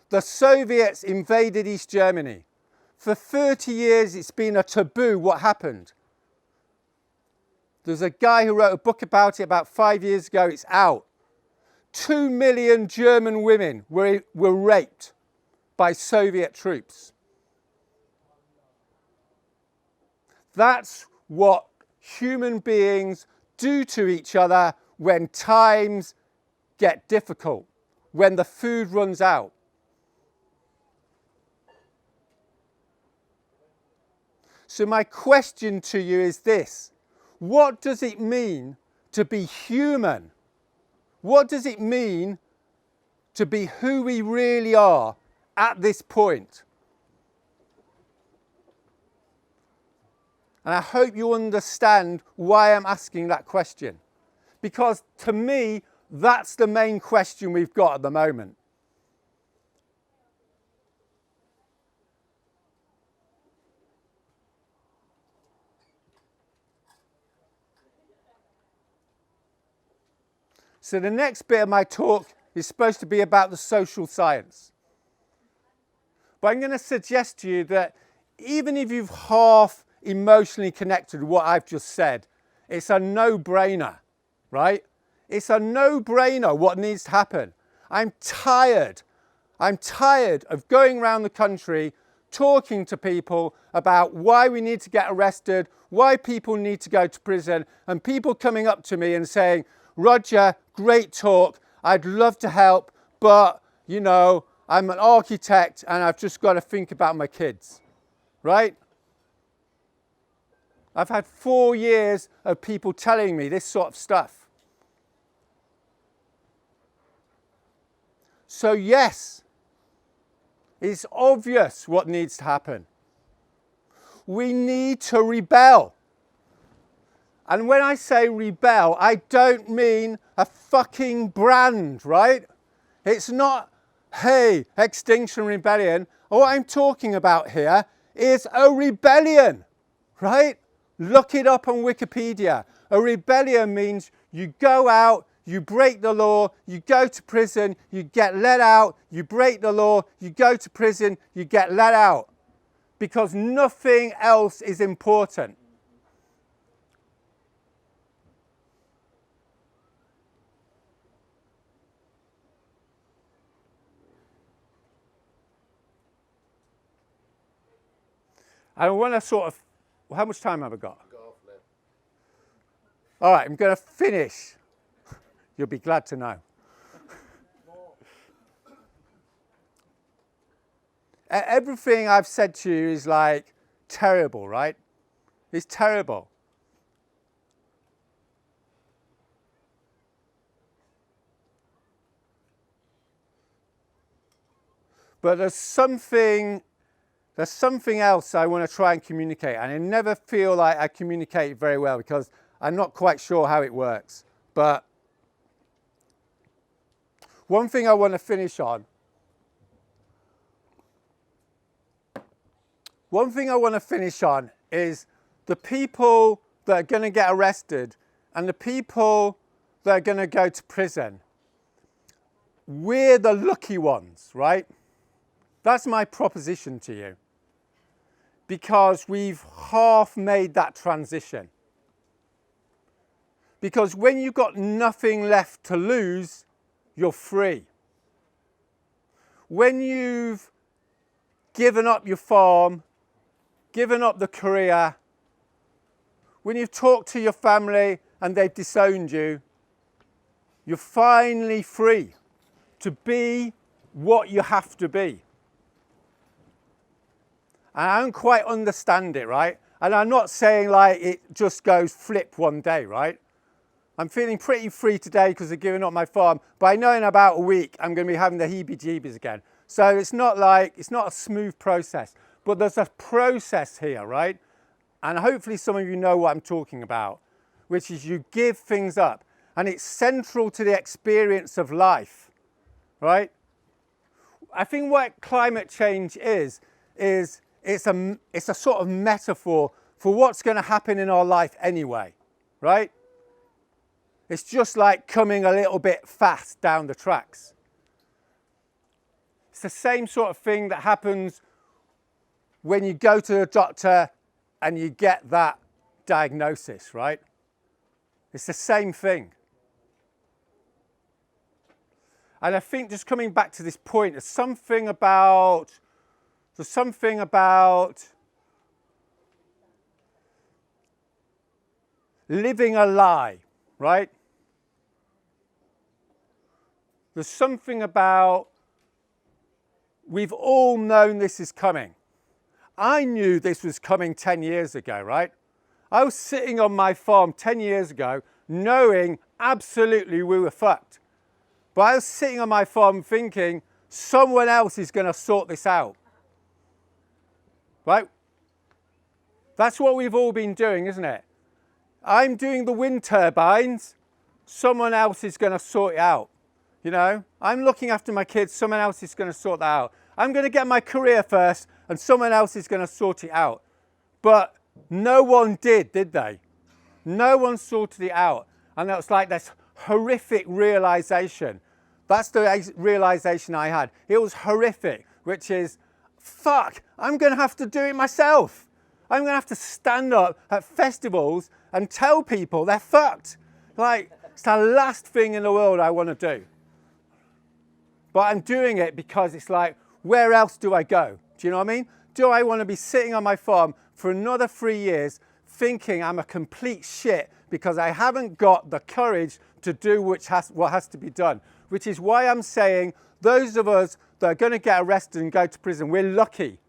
The Soviets invaded East Germany. For 30 years, it's been a taboo what happened. There's a guy who wrote a book about it about 5 years ago. It's out. 2 million German women were raped by Soviet troops. That's what human beings do to each other when times get difficult, when the food runs out. So my question to you is this: what does it mean to be human? What does it mean to be who we really are at this point? And I hope you understand why I'm asking that question. Because to me, that's the main question we've got at the moment. So the next bit of my talk is supposed to be about the social science. But I'm going to suggest to you that even if you've half emotionally connected with what I've just said, it's a no-brainer, right? It's a no-brainer what needs to happen. I'm tired. I'm tired of going around the country talking to people about why we need to get arrested, why people need to go to prison, and people coming up to me and saying, Roger, great talk, I'd love to help, but, you know, I'm an architect and I've just got to think about my kids, right? I've had 4 years of people telling me this sort of stuff. So yes, it's obvious what needs to happen. We need to rebel. And when I say rebel, I don't mean a fucking brand, right? It's not, hey, Extinction Rebellion. What I'm talking about here is a rebellion, right? Look it up on Wikipedia. A rebellion means you go out, you break the law, you go to prison, you get let out, you break the law, you go to prison, you get let out. Because nothing else is important. I want to sort of, how much time have I got? All right, I'm going to finish. You'll be glad to know. Everything I've said to you is like terrible, right? It's terrible. But there's something else I want to try and communicate, and I never feel like I communicate very well because I'm not quite sure how it works. But one thing I want to finish on, is the people that are going to get arrested and the people that are going to go to prison. We're the lucky ones, right? That's my proposition to you. Because we've half made that transition. Because when you've got nothing left to lose, you're free. When you've given up your farm, given up the career, when you've talked to your family and they've disowned you, you're finally free to be what you have to be. And I don't quite understand it, right? And I'm not saying like it just goes flip one day, right? I'm feeling pretty free today because I've given up my farm, but I know in about a week I'm going to be having the heebie-jeebies again. So it's not a smooth process, but there's a process here, right? And hopefully some of you know what I'm talking about, which is you give things up, and it's central to the experience of life, right? I think what climate change is it's a sort of metaphor for what's going to happen in our life anyway, right? It's just like coming a little bit fast down the tracks. It's the same sort of thing that happens when you go to the doctor and you get that diagnosis, right? It's the same thing. And I think just coming back to this point, there's something about living a lie, right? There's something about, we've all known this is coming. I knew this was coming 10 years ago, right? I was sitting on my farm 10 years ago, knowing absolutely we were fucked. But I was sitting on my farm thinking, someone else is going to sort this out. Right? That's what we've all been doing, isn't it? I'm doing the wind turbines, someone else is going to sort it out. You know, I'm looking after my kids, someone else is going to sort that out. I'm going to get my career first and someone else is going to sort it out. But no one did they? No one sorted it out. And it was like this horrific realization. That's the realization I had. It was horrific, which is, fuck, I'm going to have to do it myself. I'm going to have to stand up at festivals and tell people they're fucked. Like, it's the last thing in the world I want to do. But I'm doing it because it's like, where else do I go? Do you know what I mean? Do I want to be sitting on my farm for another 3 years thinking I'm a complete shit because I haven't got the courage to do what has to be done? Which is why I'm saying those of us that are going to get arrested and go to prison, we're lucky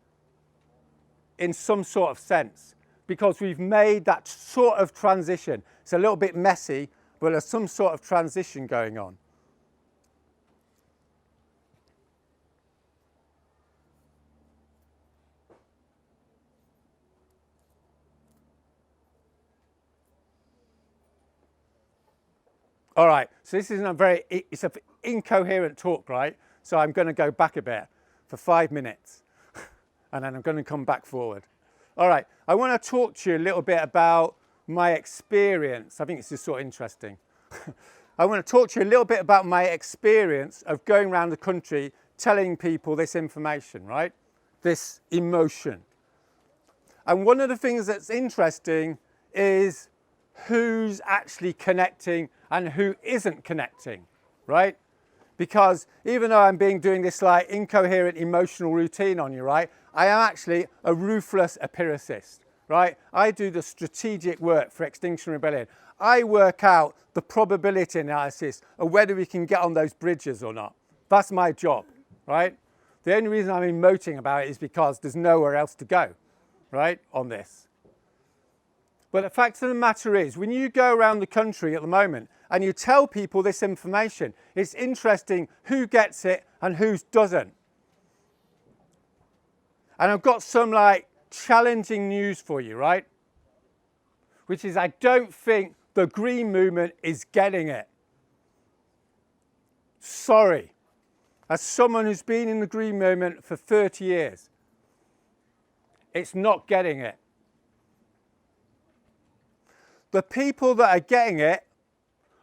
in some sort of sense because we've made that sort of transition. It's a little bit messy, but there's some sort of transition going on. All right, so this isn't it's an incoherent talk, right? So I'm going to go back a bit for 5 minutes and then I'm going to come back forward. All right, I want to talk to you a little bit about my experience. I think this is sort of interesting. I want to talk to you a little bit about my experience of going around the country telling people this information, right? This emotion. And one of the things that's interesting is who's actually connecting and who isn't connecting, right? Because even though I'm doing this like incoherent emotional routine on you, right? I am actually a ruthless empiricist, right? I do the strategic work for Extinction Rebellion. I work out the probability analysis of whether we can get on those bridges or not. That's my job, right? The only reason I'm emoting about it is because there's nowhere else to go, right, on this. But the fact of the matter is, when you go around the country at the moment and you tell people this information, it's interesting who gets it and who doesn't. And I've got some like challenging news for you, right? Which is I don't think the Green Movement is getting it. Sorry. As someone who's been in the Green Movement for 30 years, it's not getting it. The people that are getting it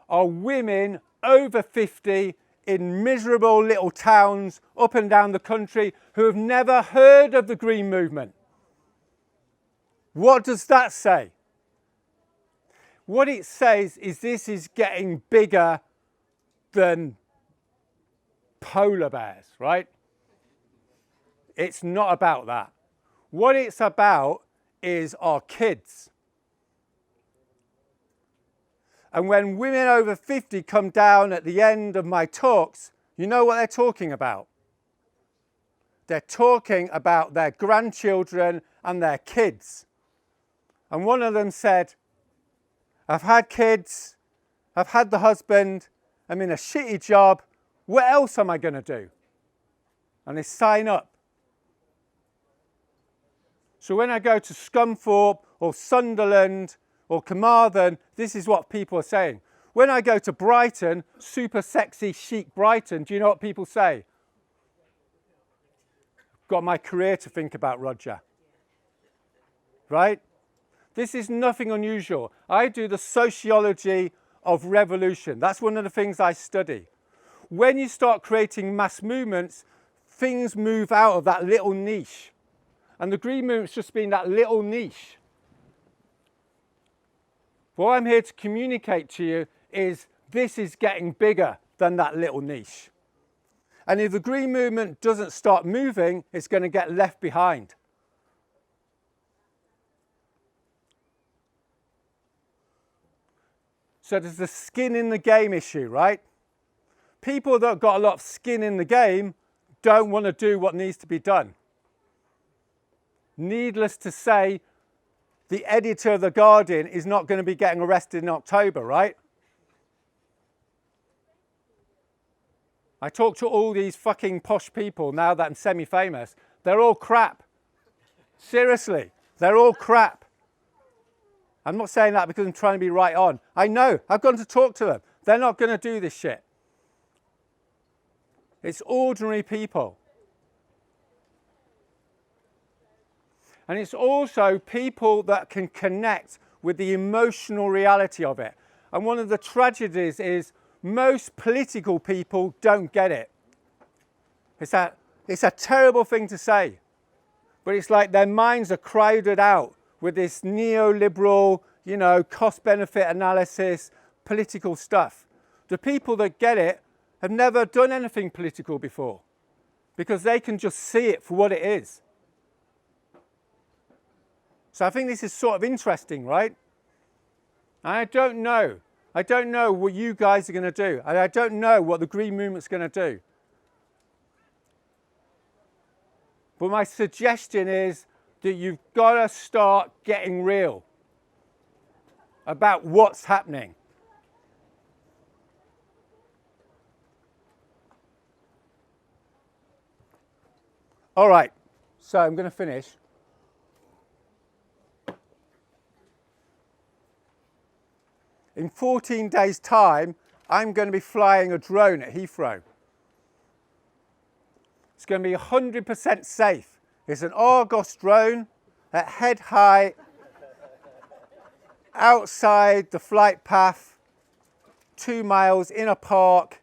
are women over 50 in miserable little towns up and down the country who have never heard of the Green Movement. What does that say? What it says is this is getting bigger than polar bears, right? It's not about that. What it's about is our kids. And when women over 50 come down at the end of my talks, you know what they're talking about? They're talking about their grandchildren and their kids. And one of them said, I've had kids, I've had the husband, I'm in a shitty job, what else am I going to do? And they sign up. So when I go to Scunthorpe or Sunderland or Carmarthen, this is what people are saying. When I go to Brighton, super sexy, chic Brighton, do you know what people say? Got my career to think about, Roger. Right? This is nothing unusual. I do the sociology of revolution. That's one of the things I study. When you start creating mass movements, things move out of that little niche. And the Green Movement's just been that little niche. What I'm here to communicate to you is this is getting bigger than that little niche. And if the Green Movement doesn't start moving, it's going to get left behind. So there's the skin in the game issue, right? People that have got a lot of skin in the game don't want to do what needs to be done. Needless to say, the editor of The Guardian is not going to be getting arrested in October, right? I talk to all these fucking posh people now that I'm semi-famous. They're all crap. Seriously, they're all crap. I'm not saying that because I'm trying to be right on. I know, I've gone to talk to them. They're not going to do this shit. It's ordinary people. And it's also people that can connect with the emotional reality of it. And one of the tragedies is most political people don't get it. It's a terrible thing to say, but it's like their minds are crowded out with this neoliberal, you know, cost-benefit analysis, political stuff. The people that get it have never done anything political before because they can just see it for what it is. So I think this is sort of interesting, right? And I don't know. I don't know what you guys are going to do. And I don't know what the Green Movement's going to do. But my suggestion is that you've got to start getting real about what's happening. All right, so I'm going to finish. In 14 days' time, I'm going to be flying a drone at Heathrow. It's going to be 100% safe. It's an Argos drone at head height, outside the flight path, 2 miles in a park.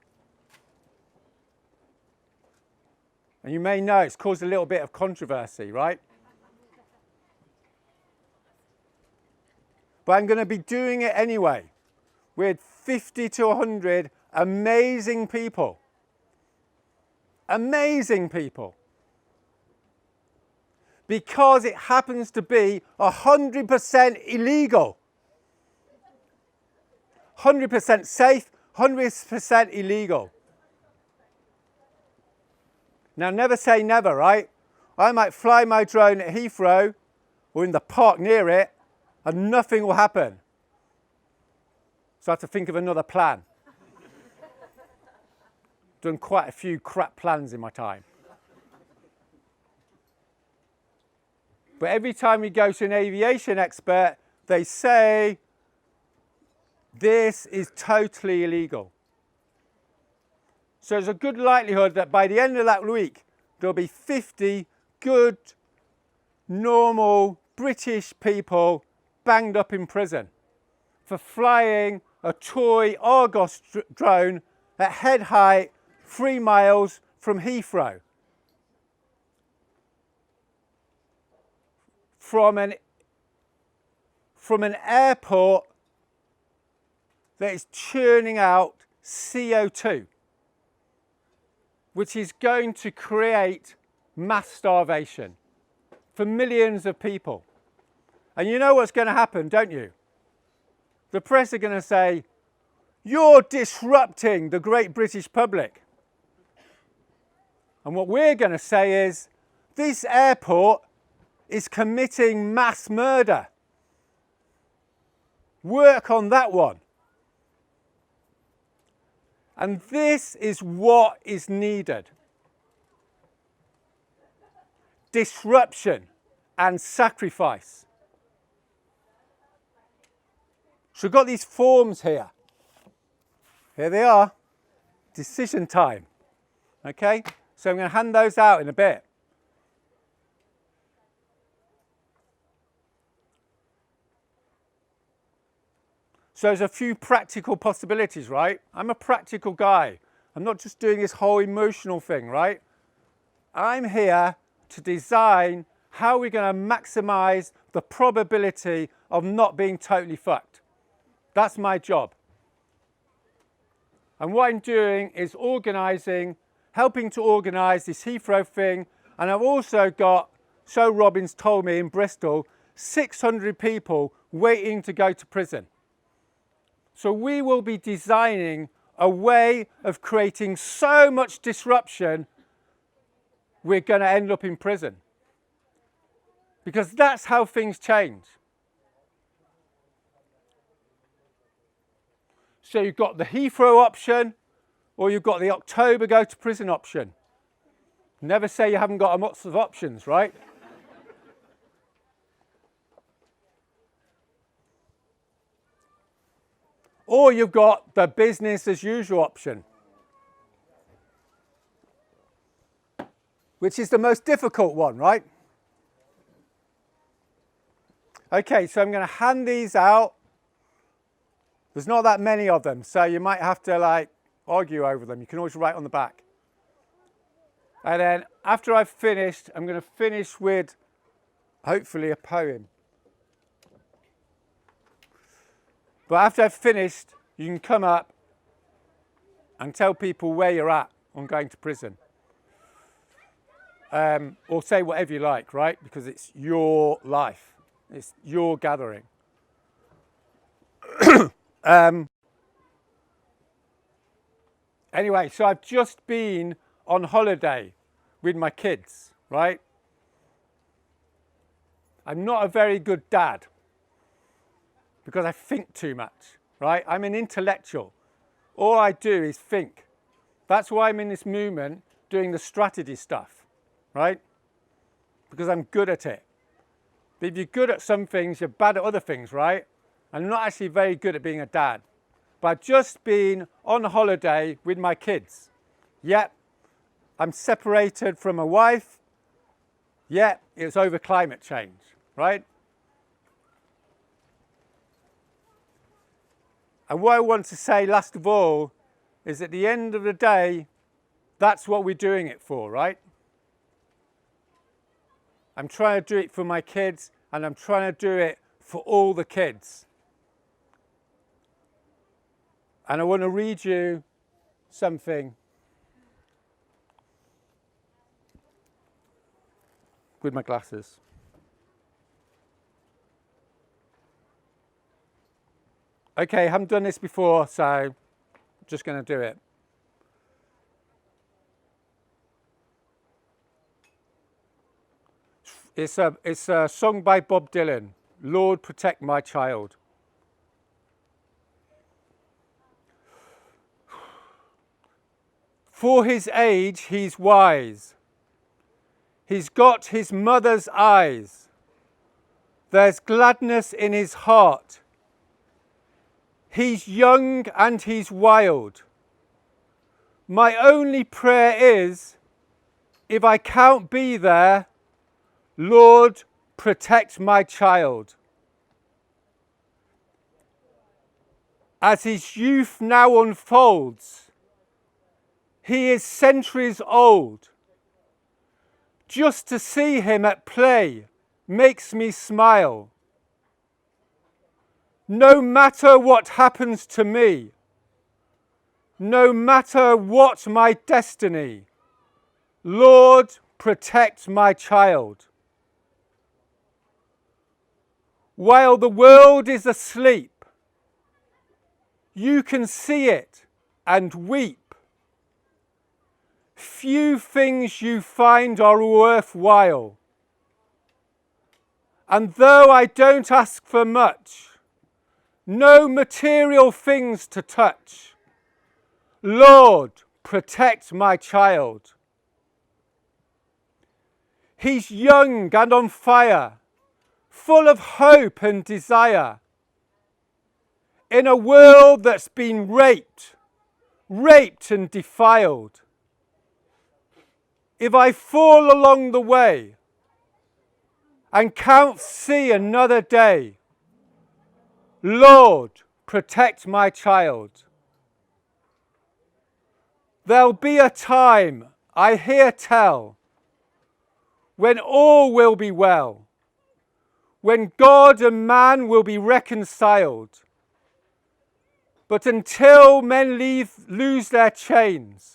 And you may know it's caused a little bit of controversy, right? But I'm going to be doing it anyway with 50 to 100 amazing people. Amazing people. Because it happens to be 100% illegal. 100% safe, 100% illegal. Now, never say never, right? I might fly my drone at Heathrow or in the park near it and nothing will happen. So I have to think of another plan. Done quite a few crap plans in my time. But every time we go to an aviation expert, they say this is totally illegal. So there's a good likelihood that by the end of that week, there'll be 50 good, normal British people banged up in prison for flying a toy Argos drone at head height 3 miles from Heathrow. From an airport that is churning out CO2, which is going to create mass starvation for millions of people. And you know what's going to happen, don't you? The press are going to say, you're disrupting the great British public. And what we're going to say is, this airport is committing mass murder. Work on that one. And this is what is needed. Disruption and sacrifice. So we've got these forms here. Here they are. Decision time. Okay? So I'm going to hand those out in a bit. So there's a few practical possibilities, right? I'm a practical guy. I'm not just doing this whole emotional thing, right? I'm here to design how we're going to maximize the probability of not being totally fucked. That's my job. And what I'm doing is organising, helping to organise this Heathrow thing. And I've also got, so Robin's told me in Bristol, 600 people waiting to go to prison. So we will be designing a way of creating so much disruption, we're going to end up in prison. Because that's how things change. So you've got the Heathrow option, or you've got the October go to prison option. Never say you haven't got lots of options, right? Or you've got the business as usual option, which is the most difficult one, right? Okay, so I'm going to hand these out. There's not that many of them, so you might have to argue over them. You can always write on the back. And then after I've finished, I'm going to finish with hopefully a poem. But after I've finished, you can come up and tell people where you're at on going to prison. Or say whatever you like, right? Because it's your life. It's your gathering. Anyway, so I've just been on holiday with my kids, right? I'm not a very good dad because I think too much, right? I'm an intellectual. All I do is think. That's why I'm in this movement doing the strategy stuff, right? Because I'm good at it. But if you're good at some things, you're bad at other things, right? I'm not actually very good at being a dad. But I've just been on holiday with my kids. Yep, I'm separated from a wife. Yep, it's over climate change, right? And what I want to say last of all is at the end of the day, that's what we're doing it for, right? I'm trying to do it for my kids, and I'm trying to do it for all the kids. And I want to read you something with my glasses. Okay, I haven't done this before, so I'm just going to do it. It's a song by Bob Dylan, Lord Protect My Child. For his age he's wise, he's got his mother's eyes, there's gladness in his heart, he's young and he's wild. My only prayer is, if I can't be there, Lord, protect my child. As his youth now unfolds, he is centuries old. Just to see him at play makes me smile. No matter what happens to me, no matter what my destiny, Lord, protect my child. While the world is asleep, you can see it and weep. Few things you find are worthwhile. And though I don't ask for much, no material things to touch, Lord, protect my child. He's young and on fire, full of hope and desire, in a world that's been raped and defiled. If I fall along the way and can't see another day, Lord, protect my child. There'll be a time, I hear tell, when all will be well, when God and man will be reconciled. But until men lose their chains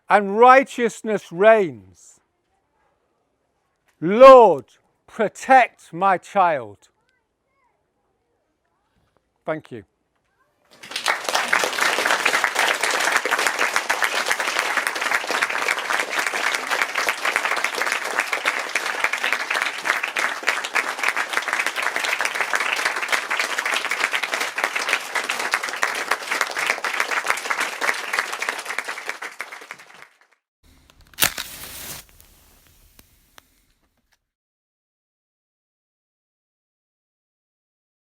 and righteousness reigns, Lord, protect my child. Thank you.